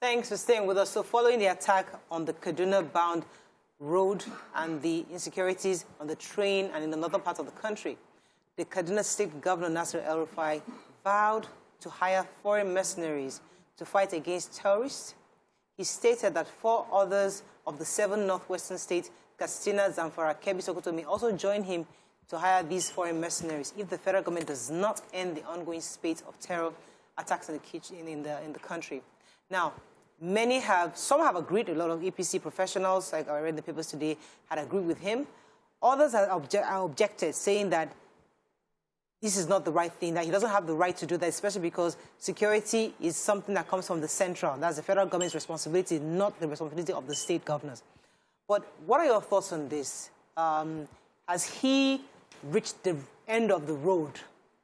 Thanks for staying with us. So following the attack on the Kaduna-bound road and the insecurities on the train and in the northern part of the country, the Kaduna State Governor Nasir El-Rufai vowed to hire foreign mercenaries to fight against terrorists. He stated that 4 others of the 7 northwestern states, Katsina, Zamfara, Kebbi, Sokoto, may also join him to hire these foreign mercenaries if the federal government does not end the ongoing spate of terror attacks in the country. Now, some have agreed. A lot of EPC professionals, like I read in the papers today, had agreed with him. Others are objected, saying that this is not the right thing, that he doesn't have the right to do that, especially because security is something that comes from the central. That's the federal government's responsibility, not the responsibility of the state governors. But what are your thoughts on this? Has he reached the end of the road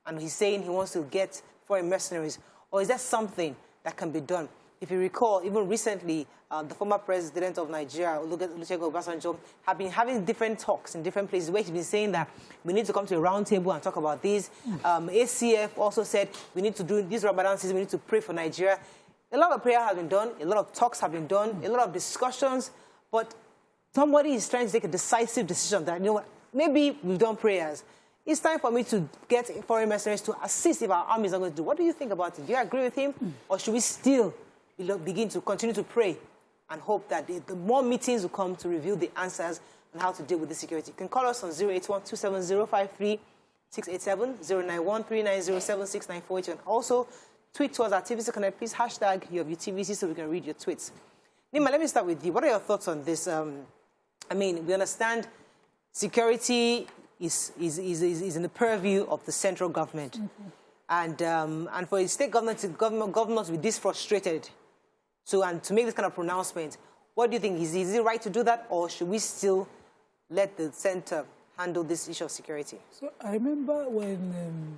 and he's saying he wants to get foreign mercenaries, or is that something that can be done? If you recall, even recently, the former president of Nigeria, Olusegun Obasanjo, have been having different talks in different places where he's been saying that we need to come to a round table and talk about this. ACF also said we need to do these Ramadan season, we need to pray for Nigeria. A lot of prayer has been done, a lot of talks have been done, a lot of discussions, but somebody is trying to take a decisive decision that, you know what, maybe we've done prayers. It's time for me to get foreign mercenaries to assist if our army is not going to do. What do you think about it? Do you agree with him? Or should we still begin to continue to pray and hope that the more meetings will come to reveal the answers on how to deal with the security? You can call us on 081-270-53687, 091-390-7694. You can also tweet to us at TVC Connect. Please hashtag your TVC so we can read your tweets. Nima, let me start with you. What are your thoughts on this? I mean, we understand security is in the purview of the central government. And for a state government to be this frustrated and to make this kind of pronouncement, what do you think? Is it right to do that, or should we still let the center handle this issue of security? So I remember when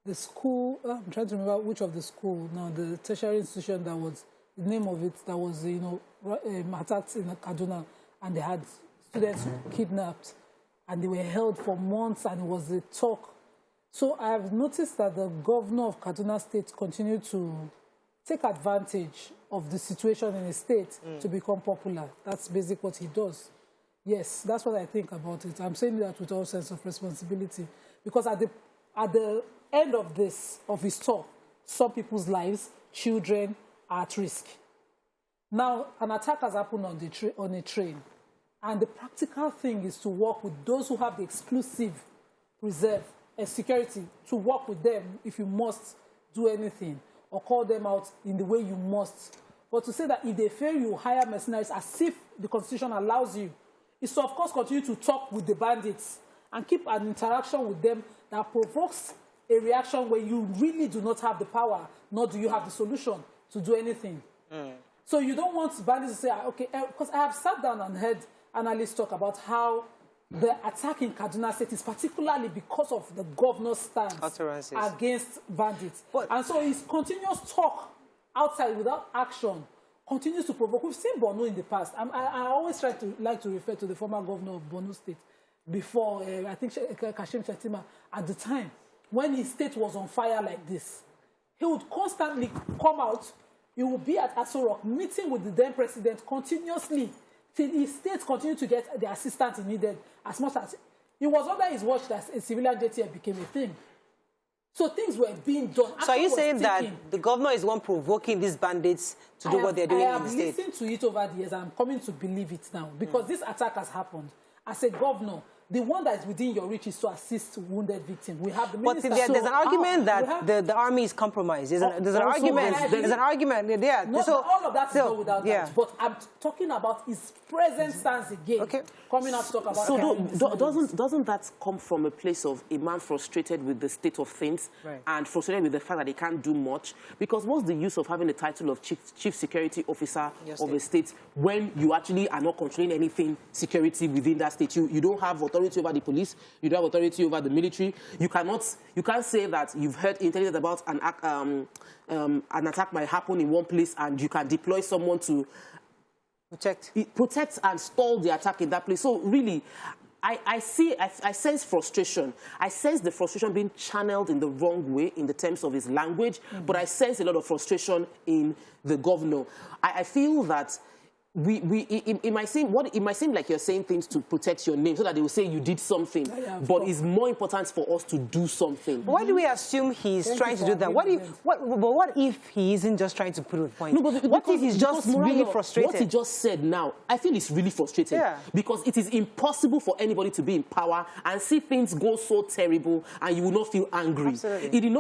the school, I'm trying to remember which of the school now, the tertiary institution that was, the name of it, that was, attacked in Kaduna, and they had students kidnapped, and they were held for months, and it was a talk. So I have noticed that the governor of Kaduna State continued to take advantage of the situation in the state to become popular. That's basically what he does. Yes, that's what I think about it. I'm saying that with all sense of responsibility. Because at the end of his talk, some people's lives, children, are at risk. Now, an attack has happened on a train. And the practical thing is to work with those who have the exclusive reserve and security, to work with them if you must do anything, or call them out in the way you must. But to say that if they fail, you hire mercenaries as if the Constitution allows you, is to, of course, continue to talk with the bandits and keep an interaction with them that provokes a reaction where you really do not have the power, nor do you have the solution to do anything. So you don't want bandits to say, okay, because I have sat down and heard analysts talk about how the attack in Kaduna State is particularly because of the governor's stance against bandits. And so his continuous talk outside without action continues to provoke. We've seen Borno in the past. I always like to refer to the former governor of Borno State before, I think, Kashim Shettima, at the time, when his state was on fire like this. He would constantly come out. He would be at Aso Rock meeting with the then president continuously, till his state continued to get the assistance he needed as much as it was under his watch that a civilian JTF became a thing. So things were being done. So are you saying that the governor is one provoking these bandits to do what they're doing in the state? I have listened to it over the years. I'm coming to believe it now because this attack has happened. As a governor, the one that is within your reach is to assist wounded victims. We have the minister. But there's an argument that the army is compromised. There's an argument. Yeah. So all of that is not without that. But I'm talking about his present stance again. Okay. Coming out to talk about. So doesn't that come from a place of a man frustrated with the state of things and frustrated with the fact that he can't do much? Because what's the use of having the title of chief security officer of a state when you actually are not controlling anything security within that state? You don't have authority over the police. You don't have authority over the military. You can't say that you've heard intelligence about an attack might happen in one place and you can deploy someone to protect and stall the attack in that place. So really, I sense frustration. I sense the frustration being channeled in the wrong way in the terms of his language, but I sense a lot of frustration in the governor. I feel that it might seem like you're saying things to protect your name so that they will say you did something, but it's more important for us to do something. But why do we assume he's trying to do that? What if he isn't just trying to prove a point? No, but what if he's just really frustrated? What he just said now, I feel he's really frustrated. Yeah. Because it is impossible for anybody to be in power and see things go so terrible and you will not feel angry. Absolutely.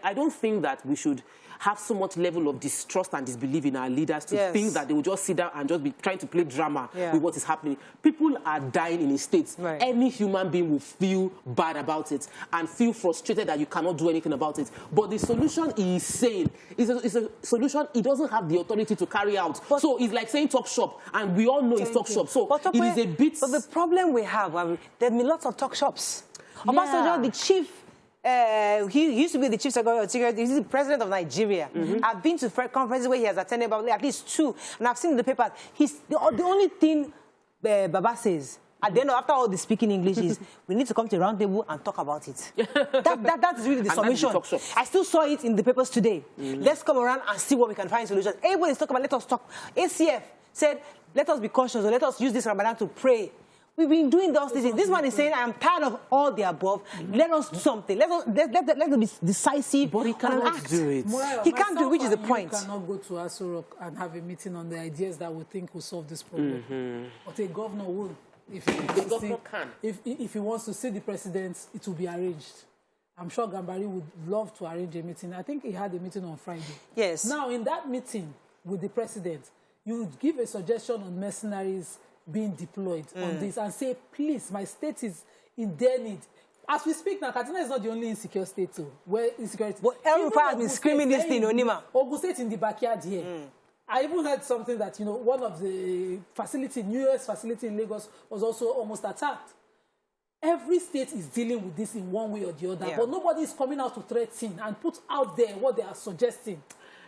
I don't think that we should have so much level of distrust and disbelief in our leaders to think that they will just sit down and just be trying to play drama with what is happening. People are dying in a state. Right. Any human being will feel bad about it and feel frustrated that you cannot do anything about it. But the solution he is saying is a solution he doesn't have the authority to carry out. So it's like saying talk shop, and we all know it's talk shop. So it is a bit... But the problem we have, there have been lots of talk shops. Obasanjo, the chief... he used to be the chief secretary. He's the president of Nigeria. I've been to conferences where he has attended about at least 2, and I've seen in the papers. The only thing Baba says at the end, after all the speaking English, is we need to come to a round table and talk about it. That is really the summation. I still saw it in the papers today. Let's come around and see what we can find solutions. Everybody's talking about let us talk. ACF said let us be cautious, or let us use this Ramadan to pray. We've been doing those things. This man is saying, I am tired of all the above. Let us do something. Let us be decisive. But he cannot do it. He can't do it, which is the point. You cannot go to Aso Rock and have a meeting on the ideas that we think will solve this problem. But a governor will. If he wants to see the president, it will be arranged. I'm sure Gambari would love to arrange a meeting. I think he had a meeting on Friday. Yes. Now, in that meeting with the president, you would give a suggestion on mercenaries being deployed on this and say, please, my state is in their need. As we speak now, Kaduna is not the only insecure state too, where insecurity... But everybody has been screaming this thing, Onima. Ogun State in the backyard here. I even heard something that, one of the newest facility in Lagos was also almost attacked. Every state is dealing with this in one way or the other, but nobody is coming out to threaten and put out there what they are suggesting.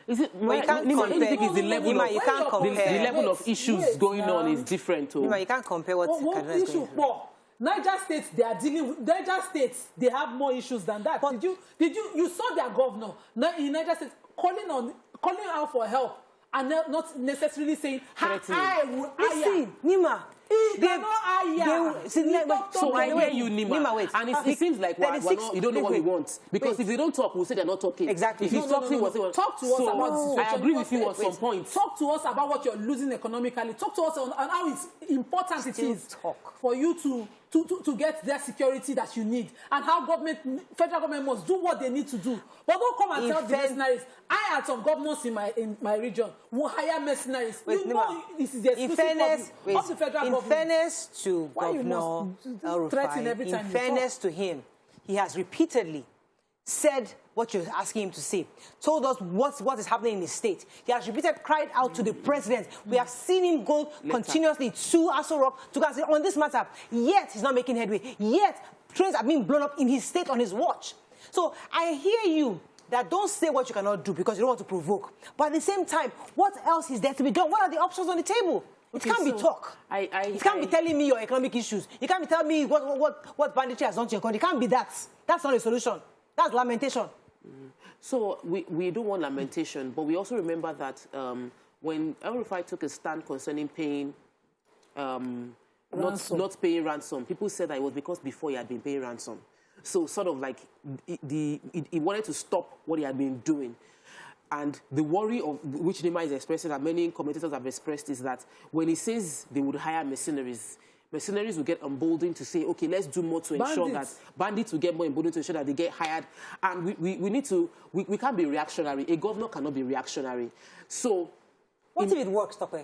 Is it? Well, you can't compare. The level of issues going on is different. You can't compare what Kaduna is going through. Niger States, they are dealing with Niger States. They have more issues than that. But did you saw their governor in Niger States calling out for help and not necessarily saying, I will. Listen, Nima. So I hear you, Nima. And it seems like you don't know what we want. Because if they don't talk, we'll say they're not talking. Exactly. If he's talking, talk to us about the situation. I agree with you on some points. Talk to us about what you're losing economically. Talk to us on how it's important it is for you to get their security that you need, and how federal government must do what they need to do. But don't come and tell the mercenaries. I had some governors in my region who hire mercenaries. This is the exclusive of the federal government. In fairness to Governor El-Rufai, in fairness to him, he has repeatedly said what you're asking him to say, told us what is happening in his state. He has cried out to the president. We have seen him go continuously to Aso Rock to go and say, on this matter, yet he's not making headway, yet trains are being blown up in his state on his watch. So I hear you that don't say what you cannot do because you don't want to provoke. But at the same time, what else is there to be done? What are the options on the table? It can't be talk. It can't be telling me your economic issues. You can't be telling me what banditry has done to your country. It can't be that. That's not a solution. That's lamentation. So we do want lamentation, but we also remember that when El-Rufai took a stand concerning paying, not paying ransom, people said that it was because before he had been paying ransom. So sort of like he wanted to stop what he had been doing. And the worry of which Nima is expressing, and many commentators have expressed, is that when he says they would hire mercenaries will get emboldened to say, okay, let's do more to ensure that bandits will get more emboldened to ensure that they get hired. And we can't be reactionary. A governor cannot be reactionary. So what if it works, Tokwe?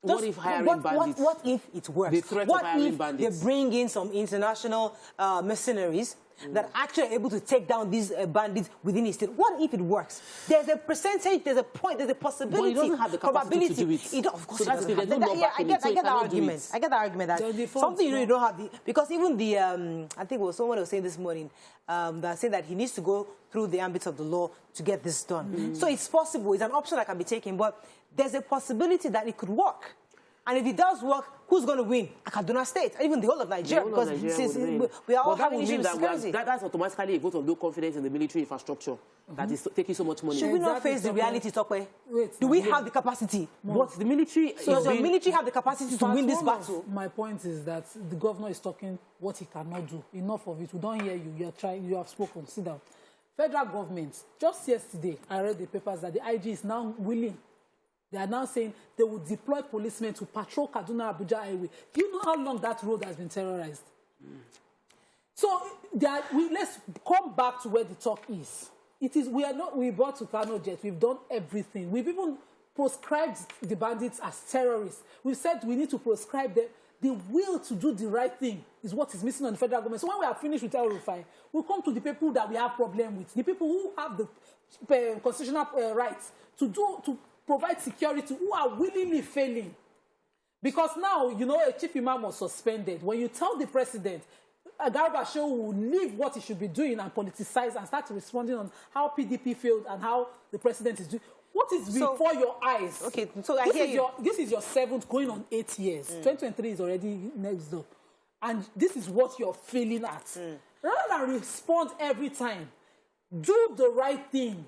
What if hiring bandits? What if it works? The threat of hiring bandits. They bring in some international mercenaries that actually are able to take down these bandits within his state? What if it works? There's a percentage, there's a point, there's a possibility. But he doesn't have the capacity to do it. Of course, so that's I get that argument. I get the argument that something you don't have because even the I think someone was saying this morning that said that he needs to go through the ambit of the law to get this done. So it's possible. It's an option that can be taken, but there's a possibility that it could work. And if it does work, who's going to win? Kaduna State, and even the whole of Nigeria, because we are all having issues with security. That's automatically a vote of no confidence in the military infrastructure that is taking so much money. Should we not face the reality, Tokwe? Do we have the capacity? But the military... So does the military have the capacity to win this battle? My point is that the governor is talking what he cannot do. Enough of it. We don't hear you. You are trying. You have spoken. Sit down. Federal government, just yesterday, I read the papers that the IG is now willing. They are now saying they will deploy policemen to patrol Kaduna-Abuja highway. Do you know how long that road has been terrorized? So let's come back to where the talk is. We brought to Kano Jet. We've done everything. We've even proscribed the bandits as terrorists. We've said we need to proscribe them. The will to do the right thing is what is missing on the federal government. So when we are finished with El-Rufai, we'll come to the people that we have problem with, the people who have the constitutional rights to provide security, who are willingly failing. Because now, you know, a chief imam was suspended. When you tell the president, Garba Shehu will leave what he should be doing and politicize and start responding on how PDP failed and how the president is doing. What is before your eyes? Okay, so I hear you. This is your 7th, going on 8 years. 2023 is already next door. And this is what you're failing at. Rather than respond every time, do the right thing.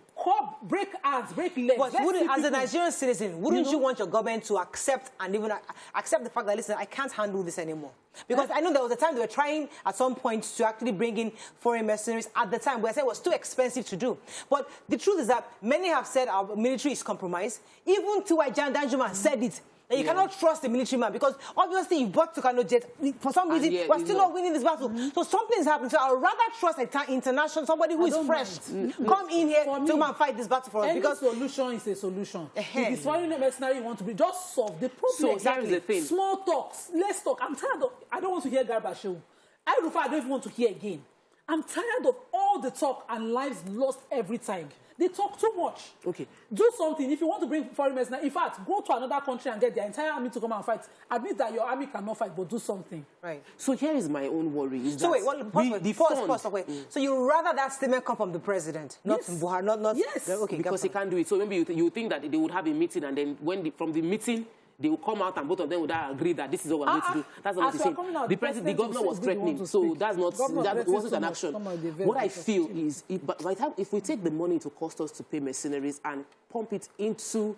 Break hands, break legs. But as a Nigerian citizen, wouldn't you want your government to accept and even accept the fact that, listen, I can't handle this anymore? Because I know there was a time they were trying at some point to actually bring in foreign mercenaries at the time, but I said it was too expensive to do. But the truth is that many have said our military is compromised. Even Tiwajan Danjuma said it. And you cannot trust the military man because obviously you bought to Kano Jet. For some reason, we're still not winning this battle. So something's happening. So I would rather trust international, somebody who is fresh, come in here to come and fight this battle for us. Because solution is a solution. If it's foreign mercenary you want to be, just solve the problem. So exactly. Here's the thing. Small talks. Let's talk. I'm tired of, I don't want to hear Garba Shehu. I don't even want to hear again. I'm tired of all the talk and lives lost every time. They talk too much. Okay. Do something. If you want to bring foreign mercenaries, in fact, go to another country and get their entire army to come and fight. Admit that your army cannot fight, but do something. Right. So here is my own worry. Is so that wait, pause. So you rather that statement come from the president, not from Buhari, not yes. Okay, because he can't do it. So maybe you think that they would have a meeting, and then from the meeting, they will come out and both of them would agree that this is what we're going to do. That's not what he's saying. The governor was threatening, so that wasn't an action. What I feel is, by the time, if we take the money to cost us to pay mercenaries and pump it into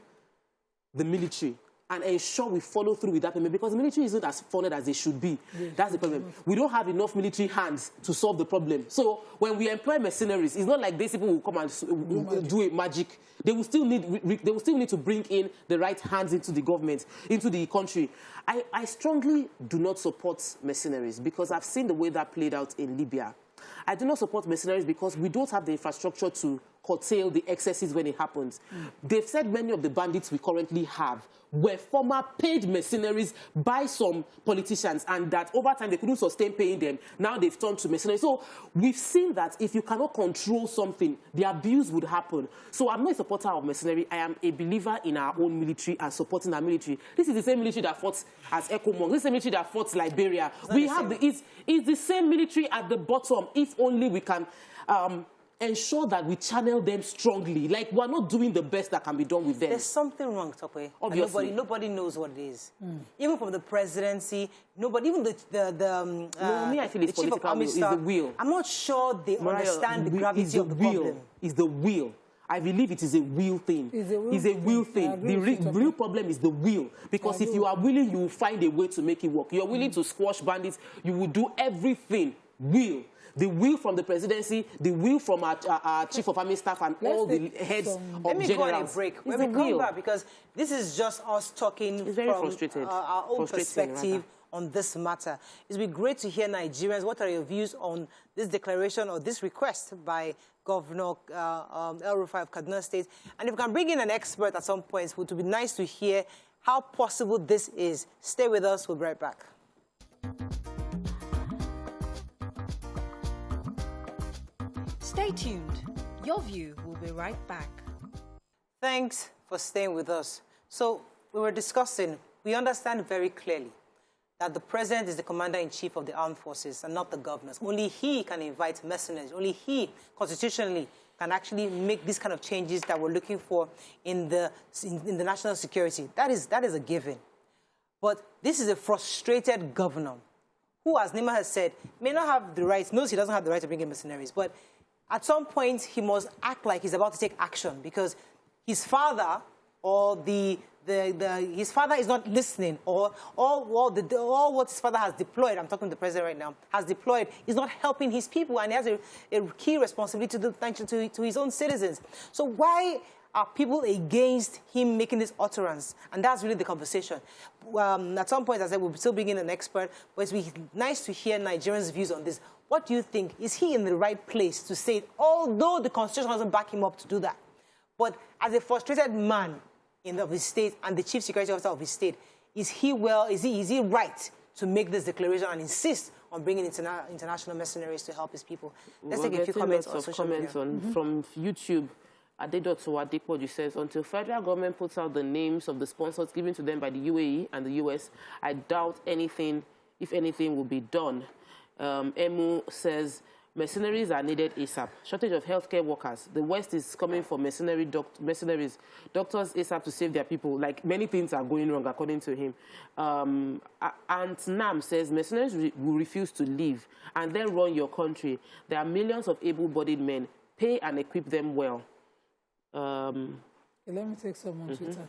the military and ensure we follow through with that payment, because the military isn't as funded as they should be. Yes. That's the problem. We don't have enough military hands to solve the problem. So when we employ mercenaries, it's not like these people will come and do a magic. They will still need to bring in the right hands into the government, into the country. I strongly do not support mercenaries because I've seen the way that played out in Libya. I do not support mercenaries because we don't have the infrastructure to curtail the excesses when it happens. They've said many of the bandits we currently have were former paid mercenaries by some politicians, and that over time they couldn't sustain paying them. Now they've turned to mercenaries. So we've seen that if you cannot control something, the abuse would happen. So I'm not a supporter of mercenary. I am a believer in our own military and supporting our military. This is the same military that fought as ECOMOG. This is the military that fought Liberia. It's the same military at the bottom. If only we can ensure that we channel them strongly. Like, we're not doing the best that can be done with them. There's something wrong, Tope. Obviously. Nobody knows what it is. Even from the presidency, nobody, even I feel it's chief of army staff, the will. I'm not sure they understand the gravity of the problem. It's the will. I believe it is a will thing. It's a will thing. The real problem is the will. Because if you are willing, you will find a way to make it work. You're willing to squash bandits. You will do everything. Will. The will from the presidency, the will from our chief of army staff and all the heads of generals. Let me go on a break. When we come back, because this is just us talking from our own perspective on this matter. It would be great to hear Nigerians. What are your views on this declaration or this request by Governor El-Rufai of Kaduna State? And if we can bring in an expert at some point, it would be nice to hear how possible this is. Stay with us. We'll be right back. Stay tuned. Your View will be right back. Thanks for staying with us. So we were discussing, we understand very clearly that the president is the commander-in-chief of the armed forces and not the governors. Only he can invite mercenaries. Only he, constitutionally, can actually make these kind of changes that we're looking for in the national security. That is a given. But this is a frustrated governor who, as Nima has said, may not have the right, knows he doesn't have the right to bring in mercenaries, but at some point he must act like he's about to take action because his father or his father is not listening, or all what his father has deployed, I'm talking to the president right now, has deployed, is not helping his people, and he has a key responsibility to his own citizens. So why are people against him making this utterance? And that's really the conversation. At some point, as I said, we'll still bring in an expert, but it would be nice to hear Nigerians' views on this. What do you think? Is he in the right place to say it, although the Constitution doesn't back him up to do that? But as a frustrated man of his state and the chief security officer of his state, is he right to make this declaration and insist on bringing international mercenaries to help his people? Let's take a few comments on social media. From YouTube. Adedotu says, until federal government puts out the names of the sponsors given to them by the UAE and the US, I doubt anything, if anything, will be done. Emu says, mercenaries are needed ASAP. Shortage of healthcare workers. The West is coming for mercenaries, doctors ASAP to save their people. Like, many things are going wrong, according to him. Aunt Nam says, mercenaries will refuse to leave and then run your country. There are millions of able-bodied men. Pay and equip them well. Let me take some on Twitter.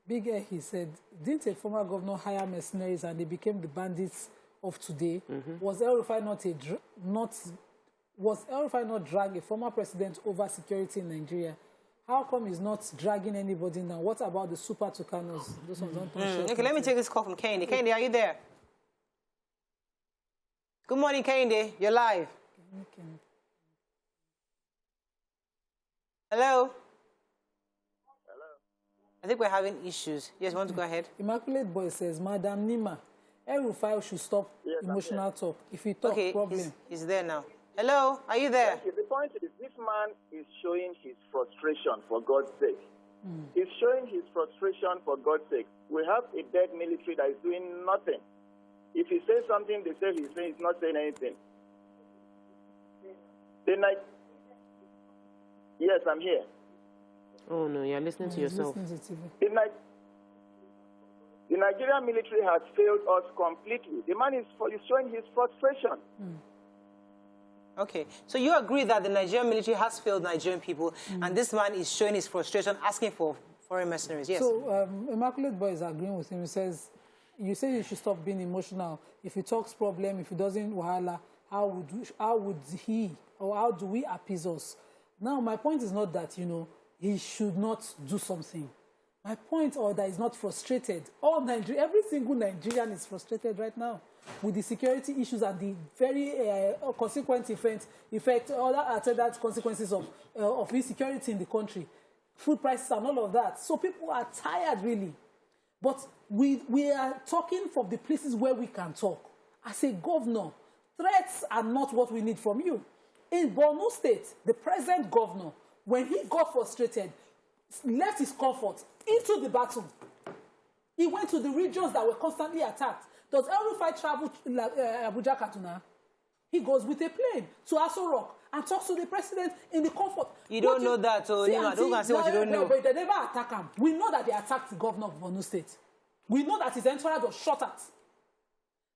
Big Air, he said, didn't a former governor hire mercenaries and they became the bandits of today? Was El-Rufai not drag a former president over security in Nigeria? How come he's not dragging anybody now? What about the super Tucanos? Those ones don't Okay, let me take this call from Kehinde. Kehinde, are you there? Good morning, Kehinde. You're live. Hello? I think we're having issues. Yes, you want to go ahead? Immaculate Boy says, Madam Nima, El-Rufai should stop emotional talk. If he talks, problem. He's there now. Hello, are you there? The point is, this man is showing his frustration, for God's sake. He's showing his frustration for God's sake. We have a dead military that is doing nothing. If he says something, they say he's not saying anything. Yes, I'm here. Oh, no, you're listening to yourself. The Nigerian military has failed us completely. The man is showing his frustration. Okay, so you agree that the Nigerian military has failed Nigerian people, and this man is showing his frustration, asking for foreign mercenaries. Yes. So Immaculate Boy is agreeing with him. He says, you say you should stop being emotional. If he talks problem, if he doesn't wahala, how do we appease us? Now, my point is not that, he should not do something. My point is that he's not frustrated. Every single Nigerian is frustrated right now with the security issues and the very consequent other attendant consequences of insecurity in the country, food prices and all of that. So people are tired, really. But we are talking from the places where we can talk. As a governor, threats are not what we need from you. In Borno State, the present governor, when he got frustrated, left his comfort into the battle. He went to the regions that were constantly attacked. Does El-Rufai travel to Abuja, Kaduna? He goes with a plane to Aso Rock and talks to the president in the comfort. You don't know that, so don't say what you don't know. But they never attack him. We know that they attacked the governor of Borno State. We know that his entourage was shot at.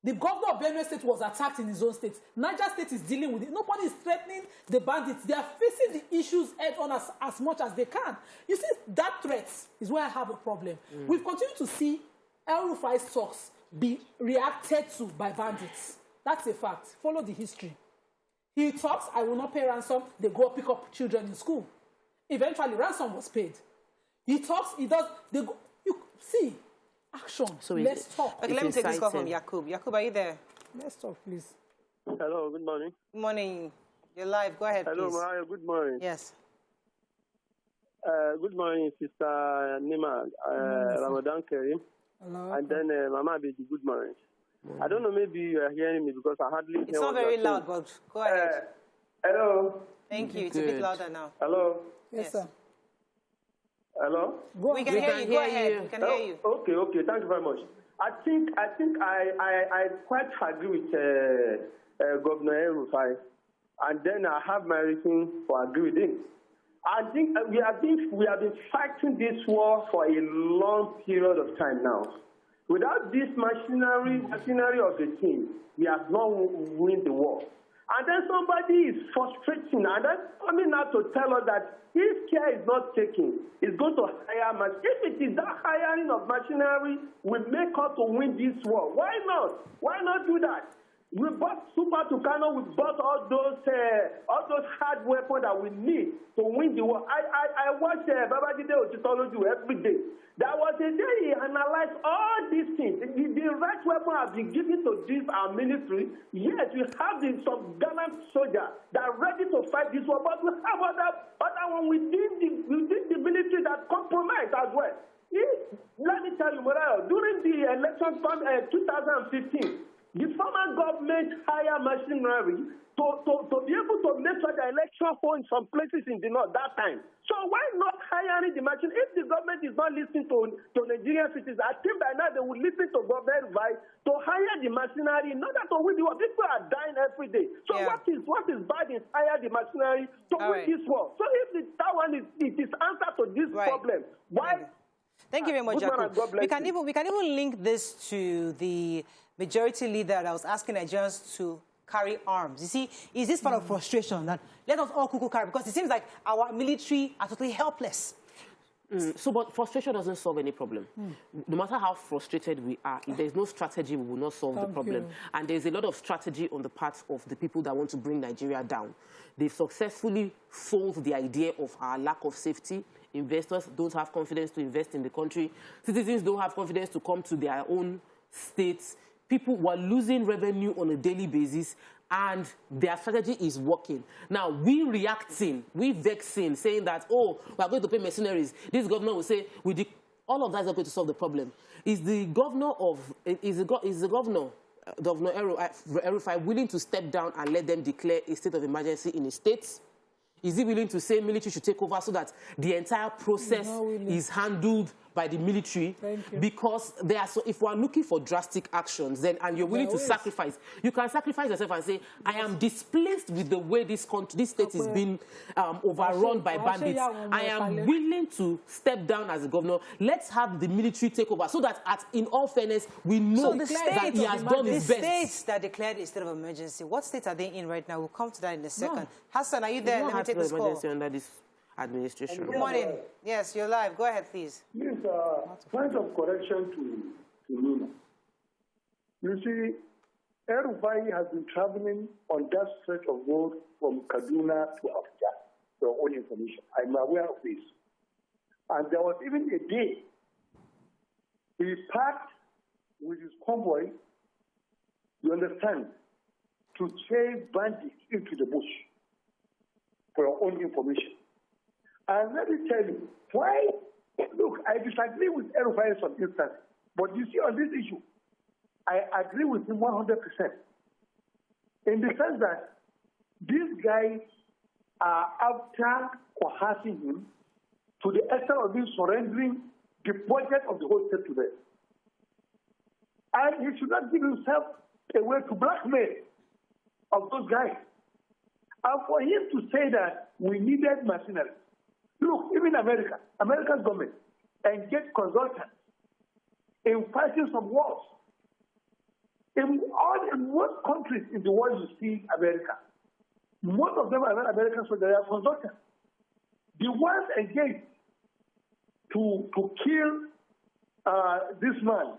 The governor of Benue State was attacked in his own state. Niger State is dealing with it. Nobody is threatening the bandits. They are facing the issues head on as much as they can. You see, that threat is where I have a problem. We've continued to see El-Rufai's talks be reacted to by bandits. That's a fact. Follow the history. He talks, I will not pay ransom. They go pick up children in school. Eventually, ransom was paid. He talks, he does, they go, you see, action. So let's talk. Okay, let me take this call from Yakub. Yakub, are you there? Let's talk, please. Hello, good morning. Good morning. You're live. Go ahead, Hello, please. Mariah, good morning. Yes. Good morning, Sister Nima, Ramadan Kareem. Hello. And then Mama Abedi, good morning. I don't know, maybe you are hearing me because I hardly hear. It's not very loud, but go ahead. Hello. Thank you. It's a bit louder now. Hello. Yes, sir. Hello. We can hear you. Go ahead. We can hear you. Okay. Thank you very much. I think I quite agree with Governor El-Rufai, and then I have my reason for agreeing with him. I think we have been fighting this war for a long period of time now. Without this machinery of the team, we have not win the war. And then somebody is frustrating, and then coming out to tell us that if care is not taken, it's going to hire machinery. If it is that hiring of machinery will make us to win this war, why not? Why not do that? We bought Super Tucano, we bought all those hard weapons that we need to win the war. I watch Babajide Otitoloju every day. There was a day he analyzed all these things. The right weapon has been given to this our military. Yes, we have some gallant soldiers that are ready to fight this war, but we have other one within the military that compromise as well. Let me tell you, Morales, during the election 2015, the former government hired machinery to be able to make sure the election hold in some places in the north that time. So why not hiring the machine? If the government is not listening to Nigerian citizens, I think by now they will listen to government advice to hire the machinery in order to win the war. People are dying every day. So what is bad is hire the machinery to win this war. So if that one is answer to this problem, why? Thank you very much, Jacob. We can even link this to the majority leader that was asking Nigerians to carry arms. You see, is this part of frustration that let us all cuckoo carry? Because it seems like our military are totally helpless. But frustration doesn't solve any problem. No matter how frustrated we are, if there's no strategy, we will not solve the problem. And there's a lot of strategy on the part of the people that want to bring Nigeria down. They've successfully sold the idea of our lack of safety. Investors don't have confidence to invest in the country. Citizens don't have confidence to come to their own states. People were losing revenue on a daily basis, and their strategy is working. Now, we reacting, we vexing, saying that, oh, we are going to pay mercenaries. This governor will say, all of that is not going to solve the problem. Is the governor, Governor Erufai, willing to step down and let them declare a state of emergency in a state? Is he willing to say military should take over so that the entire process is handled by the military? Because if we are looking for drastic actions, then and you're willing to sacrifice, you can sacrifice yourself and say, I am displeased with the way this state is being overrun by bandits. I am willing to step down as a governor. Let's have the military take over so that, in all fairness, we know that he has done his best. The states that declared a state of emergency, what states are they in right now? We'll come to that in a second. Hassan, are you there? Let me take this call. Emergency under this administration. Good morning. Yes, you're live. Go ahead, please. Yes, point of correction to Luna. You see, Erufai has been traveling on that stretch of road from Kaduna to Abuja, for your own information. I'm aware of this. And there was even a day he packed with his convoy, you understand, to chase bandits into the bush, for your own information. And let me tell you, why? Look, I disagree with Erufai in some instances, but you see on this issue, I agree with him 100%. In the sense that these guys are after coercing him to the extent of him surrendering the budget of the whole state to them. And he should not give himself away to blackmail of those guys. And for him to say that we needed machinery. Look, even America's government engaged consultants in fighting some wars. In most countries in the world you see America, most of them are not Americans, so they are consultants. The ones engaged to kill this man,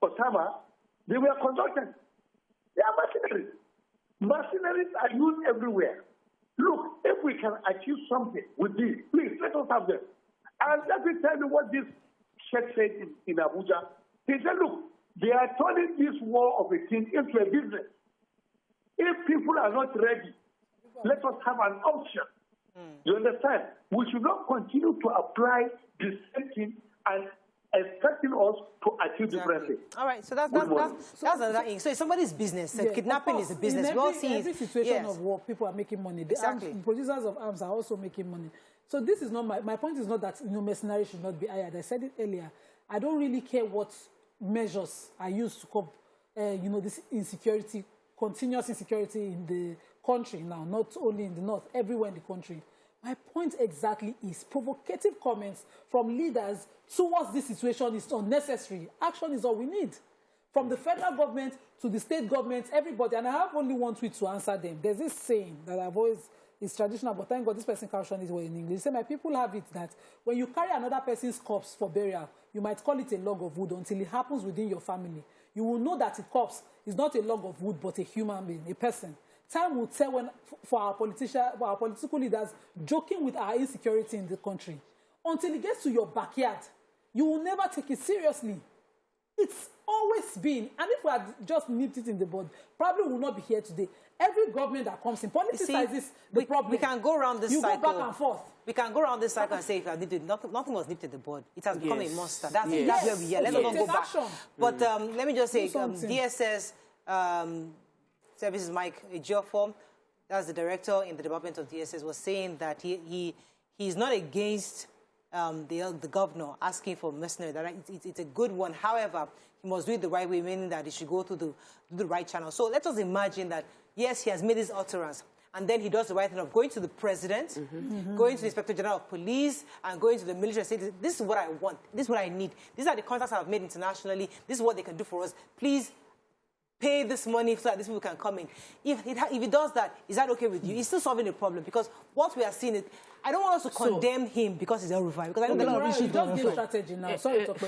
Osama, they were consultants. They are mercenaries. Mercenaries are used everywhere. Look, if we can achieve something with this, please, let us have them. And let me tell you what this Sheikh said in Abuja. He said, look, they are turning this war of a thing into a business. If people are not ready, let us have an option. You understand? We should not continue to apply the same thing and expecting us to achieve different things. All right, so that's another thing. So it's somebody's business. Kidnapping is a business. In every situation of war, people are making money. The producers of arms are also making money. So this is not my point. Is not that mercenaries should not be hired. I said it earlier. I don't really care what measures are used to cope. This insecurity, continuous insecurity in the country now, not only in the north, everywhere in the country. My point exactly is provocative comments from leaders towards this situation is unnecessary. Action is all we need. From the federal government to the state government, everybody, and I have only one tweet to answer them. There's this saying that I've always, it's traditional, but thank God this person captioned it well in English. They say, my people have it that when you carry another person's corpse for burial, you might call it a log of wood until it happens within your family. You will know that a corpse is not a log of wood, but a human being, a person. Time will tell when, for our political leaders joking with our insecurity in the country. Until it gets to your backyard, you will never take it seriously. It's always been, and if we had just nipped it in the bud, probably we will not be here today. Every government that comes in politicizes the problem. We can go around this cycle. You go back and forth. We can go around this cycle and say if I did it, nothing was nipped in the bud. It has become a monster. That's where we are. Let's not go back. But let me just say, DSS Services Mike Ejiofor, that's the director in the Department of DSS, was saying that he's not against the governor asking for mercenaries. That it's a good one. However, he must do it the right way, meaning that he should go through the right channel. So let us imagine that, yes, he has made this utterance, and then he does the right thing of going to the president, going to the Inspector General of Police, and going to the military and saying, this is what I want, this is what I need, these are the contacts I've made internationally, this is what they can do for us, please pay this money so that these people can come in. If he does that, is that okay with you? He's still solving the problem, because what we are seeing is, I don't want us to condemn him because he's El-Rufai, because I know there are a lot of issues. Don't give strategy now. Sorry, Tope.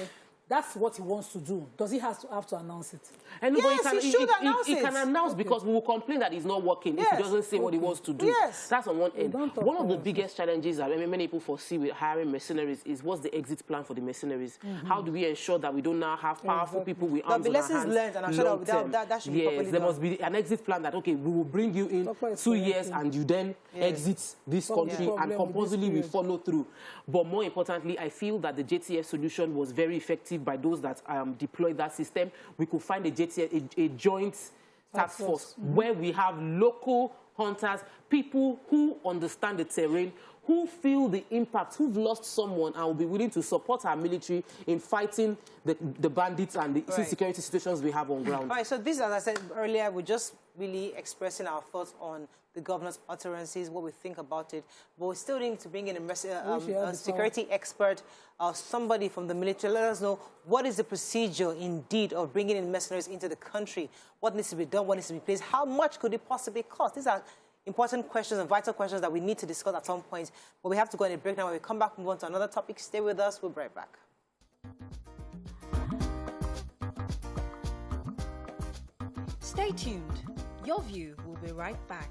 That's what he wants to do. Does he have to announce it? And yes, he should announce it. He can announce because we will complain that it's not working if he doesn't say what he wants to do. Yes. That's on one end. One of the biggest challenges that many people foresee with hiring mercenaries is what's the exit plan for the mercenaries? How do we ensure that we don't now have powerful people with arms on our hands? There'll be lessons learned, and I'm sure that should be properly done. There must be an exit plan that, okay, we will bring you in 2 years and you then exit this country and compulsorily we follow through. But more importantly, I feel that the JTF solution was very effective by those that deployed that system. We could find a joint task force where we have local hunters, people who understand the terrain, who feel the impact, who've lost someone and will be willing to support our military in fighting the bandits and the insecurity situations we have on ground. All right, so this, as I said earlier, we're just really expressing our thoughts on the governor's utterances, what we think about it. But we still need to bring in a security expert, somebody from the military. Let us know what is the procedure, indeed, of bringing in mercenaries into the country. What needs to be done? What needs to be placed? How much could it possibly cost? These are important questions and vital questions that we need to discuss at some point. But we have to go on a break now. When we come back, move on to another topic. Stay with us. We'll be right back. Stay tuned. Your view will be right back.